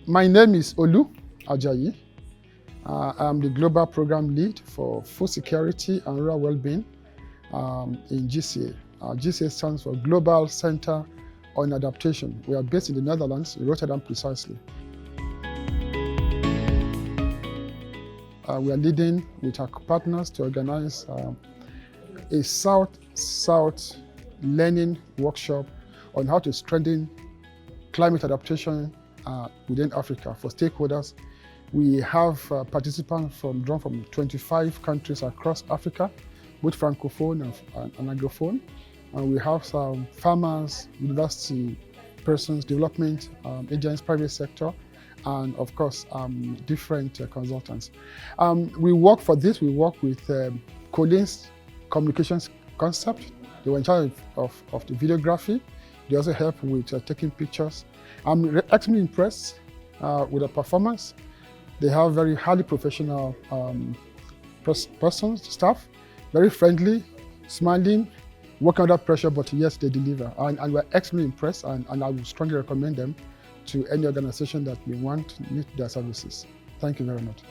My name is Oluyede Ajayi. I'm the Global Program Lead for Food Security and Rural Wellbeing in GCA. GCA stands for Global Center on Adaptation. We are based in the Netherlands, in Rotterdam precisely. We are leading with our partners to organize a South-South learning workshop on how to strengthen climate adaptation within Africa for stakeholders. We have participants drawn from 25 countries across Africa, both Francophone and Anglophone. And we have some farmers, university persons, development agents, private sector, and of course, different consultants. We work with Colin's communications concept. They were in charge of the videography. They also help with taking pictures. I'm extremely impressed with the performance. They have very highly professional staff, very friendly, smiling, working under pressure, but yes, they deliver. And we're extremely impressed, and I would strongly recommend them to any organization that may need their services. Thank you very much.